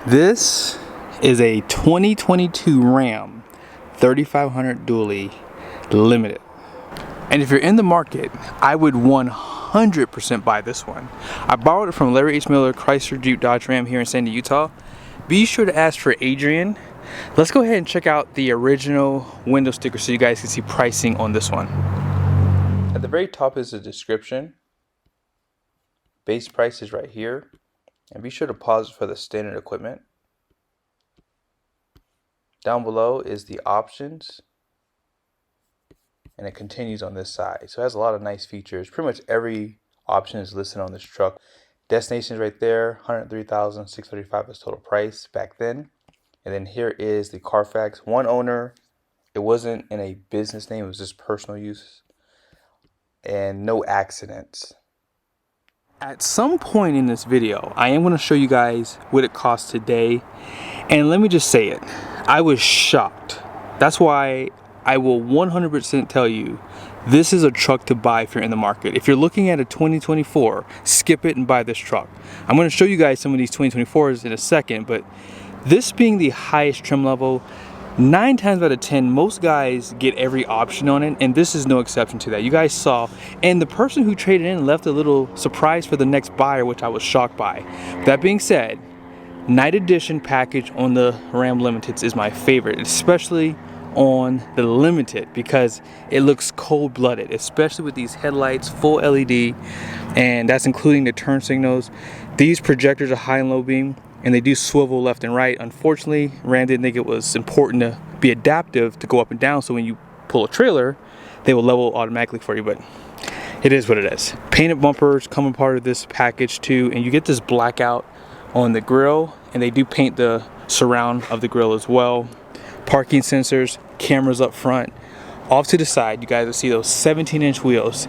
This is a 2022 Ram 3500 dually limited. And if you're in the market, I would 100% buy this one. I borrowed it from Larry H. Miller, Chrysler, Jeep, Dodge, Ram here in Sandy, Utah. Be sure to ask for Adrian. Let's go ahead and check out the original window sticker so you guys can see pricing on this one. At the very top is the description. Base price is right here. And be sure to pause for the standard equipment. Down below is the options. And it continues on this side. So it has a lot of nice features. Pretty much every option is listed on this truck. Destination is right there. $103,635 is total price back then. And then here is the Carfax. One owner. It wasn't in a business name. It was just personal use. And no accidents. At some point in this video, I am going to show you guys what it costs today. And let me just say it. I was shocked. That's why I will 100% tell you this is a truck to buy if you're in the market. If you're looking at a 2024, skip it and buy this truck. I'm going to show you guys some of these 2024s in a second, but this being the highest trim level, 9 times out of 10, most guys get every option on it, and this is no exception to that. You guys saw, and the person who traded in left a little surprise for the next buyer, which I was shocked by. That being said, Night Edition package on the Ram Limiteds is my favorite, especially on the Limited, because it looks cold-blooded, especially with these headlights, full LED, and that's including the turn signals. These projectors are high and low beam, and they do swivel left and right. Unfortunately, Ram didn't think it was important to be adaptive to go up and down, so when you pull a trailer, they will level automatically for you, but it is what it is. Painted bumpers come a part of this package too, and you get this blackout on the grill, and they do paint the surround of the grill as well. Parking sensors, cameras up front. Off to the side, you guys will see those 17-inch wheels.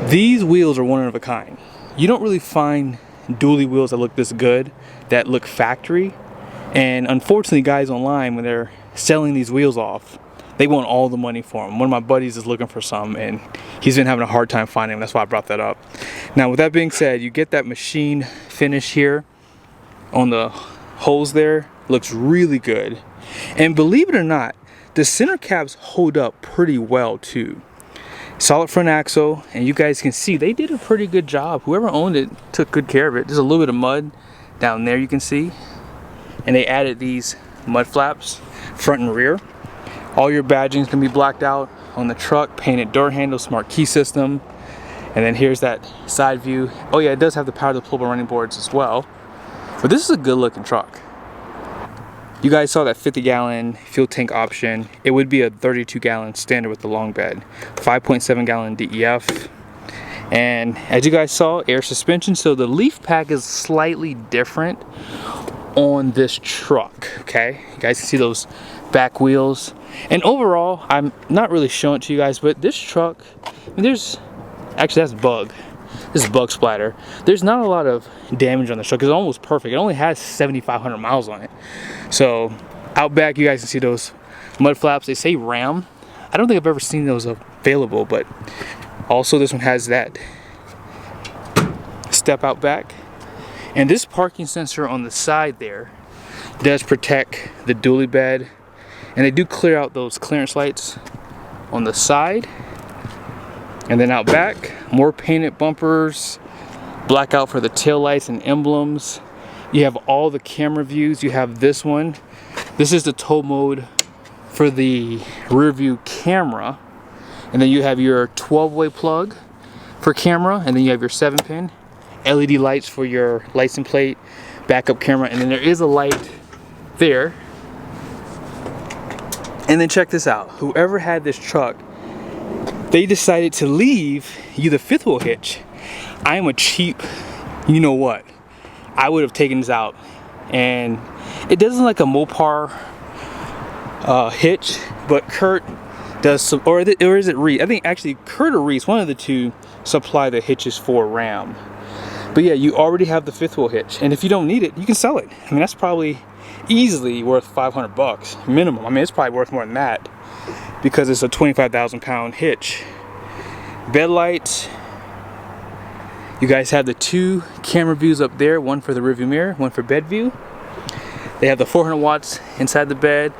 These wheels are one of a kind. You don't really find dually wheels that look this good, that look factory, and unfortunately guys online, when they're selling these wheels off, they want all the money for them. One of my buddies is looking for some, and he's been having a hard time finding them. That's why I brought that up. Now with that being said, you get that machine finish here on the holes there. Looks really good, and believe it or not, the center caps hold up pretty well too. Solid front axle, and you guys can see they did a pretty good job. Whoever owned it took good care of it. There's a little bit of mud down there, you can see, and they added these mud flaps front and rear. All your badging can be blacked out on the truck. Painted door handle, smart key system, and then here's that side view. Oh yeah, it does have the power to pull running boards as well, but this is a good looking truck. You guys saw that 50-gallon fuel tank option. It would be a 32-gallon standard with the long bed, 5.7-gallon DEF, and as you guys saw, air suspension. So the leaf pack is slightly different on this truck. Okay, you guys can see those back wheels, and overall, I'm not really showing it to you guys, but this truck, I mean, there's actually, that's bug. This is bug splatter. There's not a lot of damage on the truck. It's almost perfect. It only has 7,500 miles on it. So out back, you guys can see those mud flaps. They say Ram. I don't think I've ever seen those available, but also this one has that step out back. And this parking sensor on the side there does protect the dually bed. And they do clear out those clearance lights on the side. And then out back, more painted bumpers, blackout for the tail lights and emblems. You have all the camera views. You have this one. This is the tow mode for the rear view camera. And then you have your 12-way plug for camera. And then you have your 7-pin. LED lights for your license plate, backup camera. And then there is a light there. And then check this out. Whoever had this truck, they decided to leave you the 5th wheel hitch. I am a cheap, you know what? I would have taken this out, and it doesn't like a Mopar hitch, but Kurt does some, or is it Reese? I think actually Kurt or Reese, one of the two, supply the hitches for Ram. But yeah, you already have the 5th wheel hitch, and if you don't need it, you can sell it. I mean, that's probably easily worth 500 bucks minimum. I mean, it's probably worth more than that, because it's a 25,000 pound hitch. Bed lights. You guys have the 2 camera views up there, one for the rearview mirror, one for bed view. They have the 400 watts inside the bed,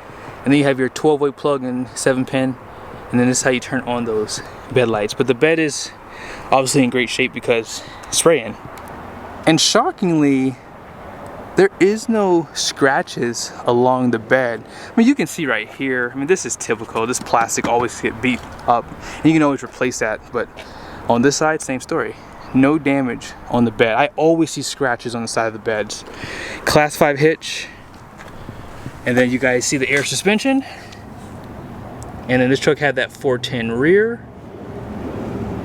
and then you have your 12-way plug and 7-pin, and then this is how you turn on those bed lights. But the bed is obviously in great shape because it's spraying. And shockingly, there is no scratches along the bed. I mean, you can see right here, I mean, this is typical. This plastic always get beat up, and you can always replace that. But on this side, same story. No damage on the bed. I always see scratches on the side of the beds. Class 5 hitch. And then you guys see the air suspension. And then this truck had that 410 rear.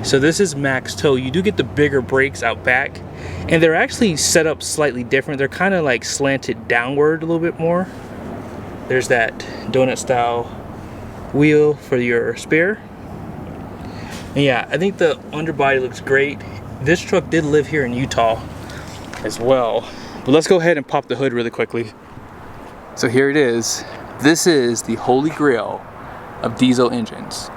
So this is max tow. You do get the bigger brakes out back, and they're actually set up slightly different. They're kind of like slanted downward a little bit more. There's that donut style wheel for your spare. And yeah, I think the underbody looks great. This truck did live here in Utah as well. But let's go ahead and pop the hood really quickly. So here it is. This is the holy grail of diesel engines.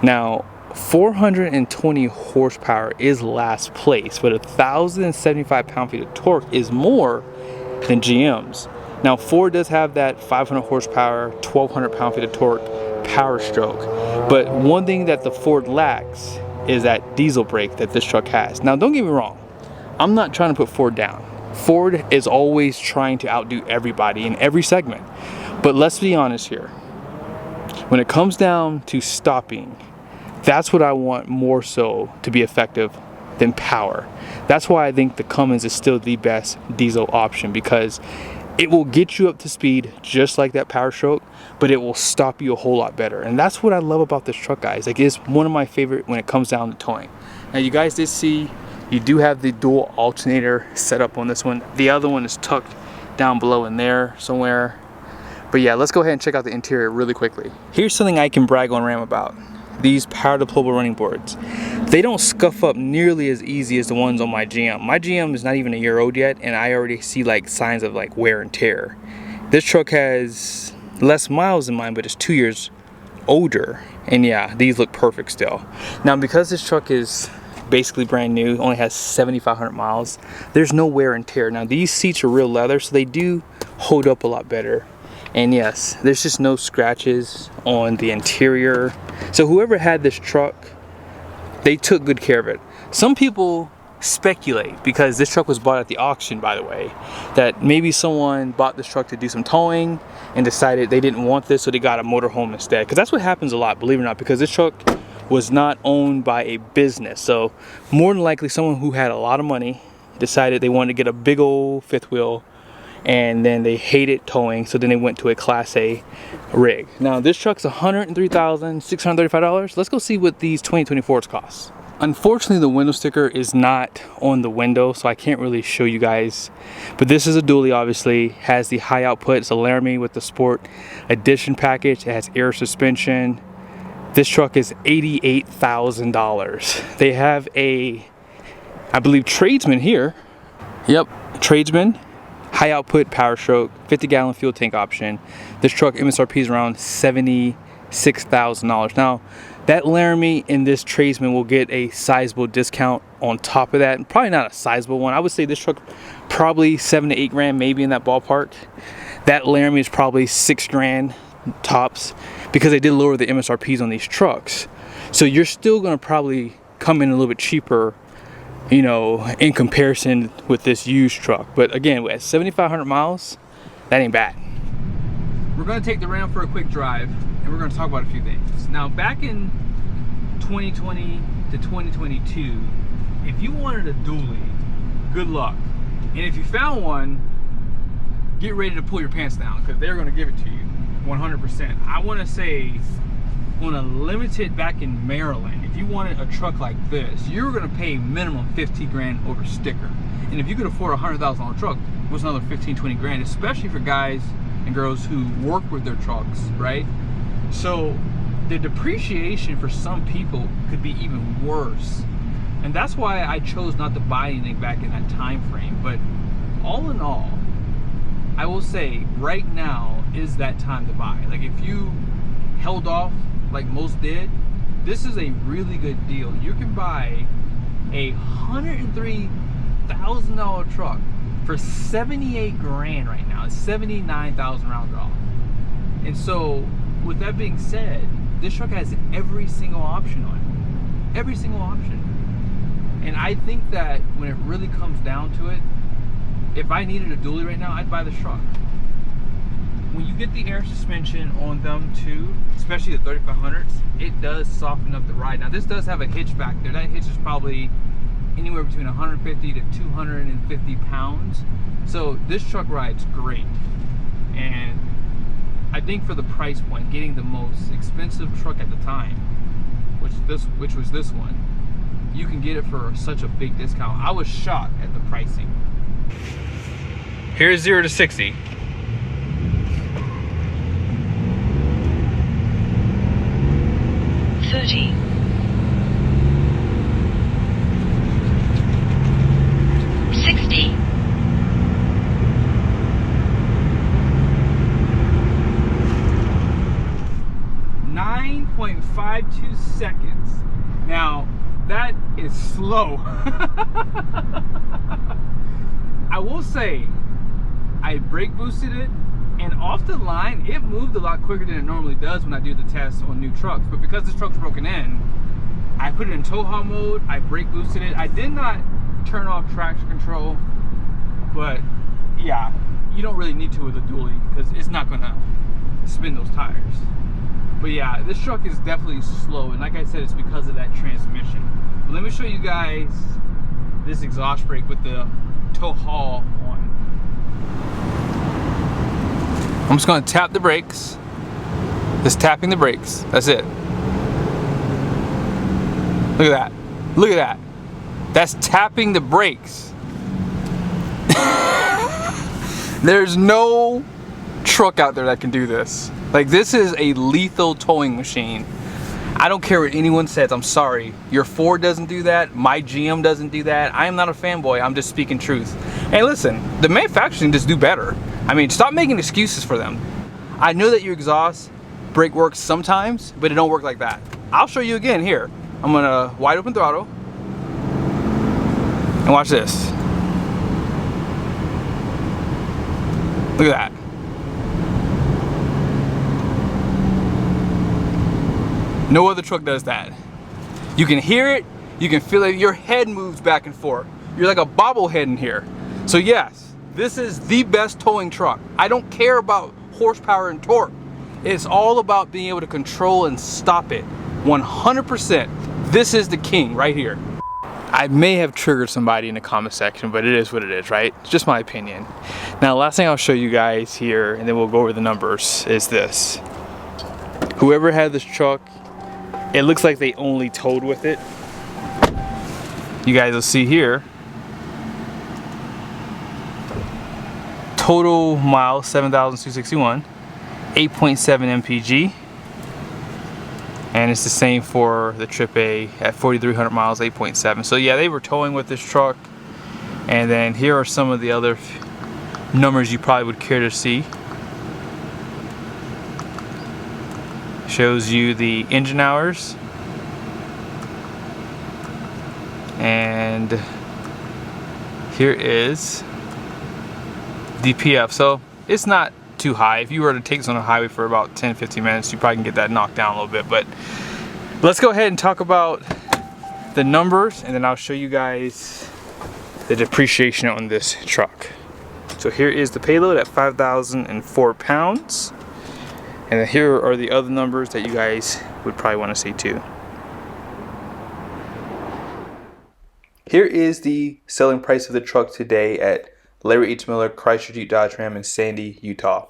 Now, 420 horsepower is last place, but 1,075 pound-feet of torque is more than GM's. Now, Ford does have that 500 horsepower, 1,200 pound-feet of torque power stroke, but one thing that the Ford lacks is that diesel brake that this truck has. Now, don't get me wrong, I'm not trying to put Ford down. Ford is always trying to outdo everybody in every segment, but let's be honest here. When it comes down to stopping, that's what I want more so to be effective than power. That's why I think the Cummins is still the best diesel option, because it will get you up to speed just like that power stroke, but it will stop you a whole lot better. And that's what I love about this truck, guys. Like, it's one of my favorite when it comes down to towing. Now, you guys did see, you do have the dual alternator set up on this one. The other one is tucked down below in there somewhere. But yeah, let's go ahead and check out the interior really quickly. Here's something I can brag on Ram about. These power deployable running boards. They don't scuff up nearly as easy as the ones on my GM. My GM is not even a year old yet, and I already see like signs of like wear and tear. This truck has less miles than mine, but it's 2 years older. And yeah, these look perfect still. Now, because this truck is basically brand new, only has 7,500 miles, there's no wear and tear. Now, these seats are real leather, so they do hold up a lot better. And yes, there's just no scratches on the interior. So whoever had this truck, they took good care of it. Some people speculate, because this truck was bought at the auction, by the way, that maybe someone bought this truck to do some towing and decided they didn't want this, so they got a motorhome instead. Because that's what happens a lot, believe it or not, because this truck was not owned by a business. So more than likely someone who had a lot of money decided they wanted to get a big old fifth wheel, and then they hated towing, so then they went to a Class A rig. Now, this truck's $103,635. Let's go see what these 2024s cost. Unfortunately, the window sticker is not on the window, so I can't really show you guys. But this is a dually, obviously. Has the high output. It's a Laramie with the Sport Edition package. It has air suspension. This truck is $88,000. They have a, I believe, tradesman here. Yep, tradesman. High output power stroke, 50-gallon fuel tank option. This truck MSRP is around $76,000. Now, that Laramie and this tradesman will get a sizable discount on top of that. Probably not a sizable one. I would say this truck probably 7 to 8 grand, maybe in that ballpark. That Laramie is probably 6 grand tops, because they did lower the MSRPs on these trucks. So you're still gonna probably come in a little bit cheaper, you know, in comparison with this used truck. But again, at 7,500 miles, that ain't bad. We're gonna take the Ram for a quick drive, and we're gonna talk about a few things. Now, back in 2020 to 2022, if you wanted a dually, good luck. And if you found one, get ready to pull your pants down, because they're gonna give it to you 100%. I wanna say, on a limited back in Maryland, if you wanted a truck like this, you were gonna pay minimum 50 grand over sticker. And if you could afford a $100,000 truck, what's another 15, 20 grand, especially for guys and girls who work with their trucks, right? So the depreciation for some people could be even worse. And that's why I chose not to buy anything back in that time frame. But all in all, I will say right now is that time to buy. Like, if you held off like most did, this is a really good deal. You can buy a $103,000 truck for 78 grand right now. It's 79,000 round off. And so, with that being said, this truck has every single option on it. Every single option. And I think that when it really comes down to it, if I needed a dually right now, I'd buy this truck. When you get the air suspension on them too, especially the 3500s, it does soften up the ride. Now this does have a hitch back there. That hitch is probably anywhere between 150 to 250 pounds. So this truck rides great. And I think for the price point, getting the most expensive truck at the time, which was this one, you can get it for such a big discount. I was shocked at the pricing. Here's 0 to 60. $30. 60. 9.52 seconds. Now, that is slow. I will say, I brake boosted it, and off the line, it moved a lot quicker than it normally does when I do the test on new trucks. But because this truck's broken in, I put it in tow haul mode, I brake boosted it. I did not turn off traction control, but yeah, you don't really need to with a dually because it's not gonna spin those tires. But yeah, this truck is definitely slow, and like I said, it's because of that transmission. But let me show you guys this exhaust brake with the tow haul on. I'm just gonna tap the brakes. Just tapping the brakes, that's it. Look at that, look at that. That's tapping the brakes. There's no truck out there that can do this. Like, this is a lethal towing machine. I don't care what anyone says, I'm sorry. Your Ford doesn't do that, my GM doesn't do that. I am not a fanboy, I'm just speaking truth. Hey listen, the manufacturing just do better. I mean, stop making excuses for them. I know that your exhaust brake works sometimes, but it don't work like that. I'll show you again here. I'm gonna wide open throttle. And watch this. Look at that. No other truck does that. You can hear it, you can feel it, your head moves back and forth. You're like a bobblehead in here. So yes, this is the best towing truck. I don't care about horsepower and torque. It's all about being able to control and stop it. 100%. This is the king right here. I may have triggered somebody in the comment section, but it is what it is, right? It's just my opinion. Now, last thing I'll show you guys here, and then we'll go over the numbers, is this. Whoever had this truck, it looks like they only towed with it. You guys will see here. Total miles, 7,261. 8.7 mpg. And it's the same for the Trip A at 4,300 miles, 8.7. So yeah, they were towing with this truck. And then here are some of the other numbers you probably would care to see. Shows you the engine hours. And here is DPF. So it's not too high. If you were to take this on the highway for about 10-15 minutes, you probably can get that knocked down a little bit. But let's go ahead and talk about the numbers, and then I'll show you guys the depreciation on this truck. So here is the payload at 5,004 pounds. And then here are the other numbers that you guys would probably want to see too. Here is the selling price of the truck today at Larry H. Miller Chrysler Jeep Dodge Ram in Sandy, Utah.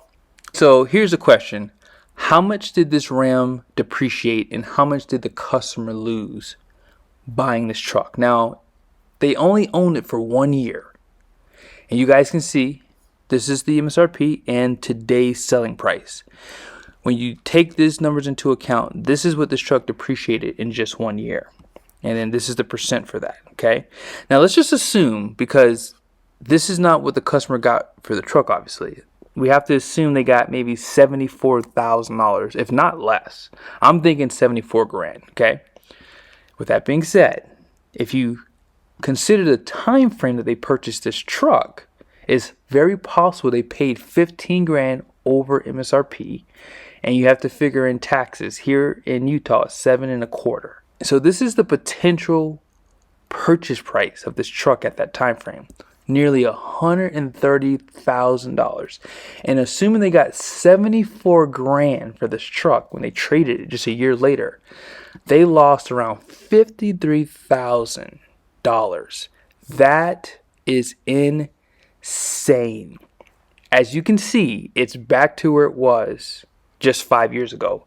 So here's a question. How much did this Ram depreciate, and how much did the customer lose buying this truck? Now, they only owned it for 1 year. And you guys can see, this is the MSRP and today's selling price. When you take these numbers into account, this is what this truck depreciated in just 1 year. And then this is the percent for that, okay? Now let's just assume, because this is not what the customer got for the truck, obviously. We have to assume they got maybe $74,000, if not less. I'm thinking 74 grand, okay? With that being said, if you consider the time frame that they purchased this truck, it's very possible they paid 15 grand over MSRP, and you have to figure in taxes. Here in Utah, it's 7.25. So this is the potential purchase price of this truck at that time frame. Nearly $130,000. And assuming they got 74 grand for this truck when they traded it just a year later, they lost around $53,000. That is insane. As you can see, it's back to where it was just 5 years ago.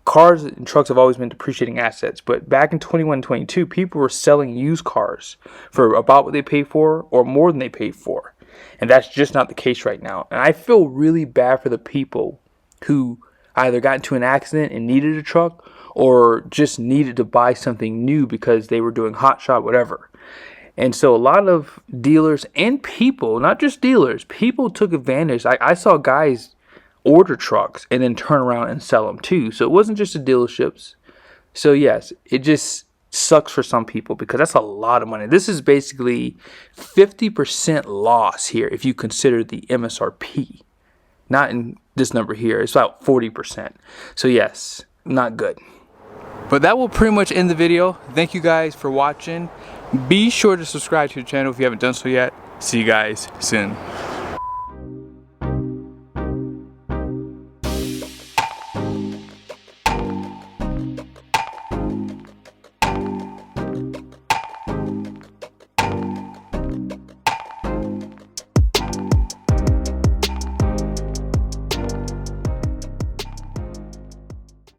Cars and trucks have always been depreciating assets, but back in 21, 22, people were selling used cars for about what they paid for or more than they paid for. And that's just not the case right now. And I feel really bad for the people who either got into an accident and needed a truck or just needed to buy something new because they were doing hot shot, whatever. And so a lot of dealers and people, not just dealers, people took advantage. I saw guys order trucks and then turn around and sell them too. So it wasn't just the dealerships. So yes, it just sucks for some people because that's a lot of money. This is basically 50% loss here if you consider the MSRP. Not in this number here. It's about 40%. So yes, not good. But that will pretty much end the video. Thank you guys for watching. Be sure to subscribe to the channel if you haven't done so yet. See you guys soon.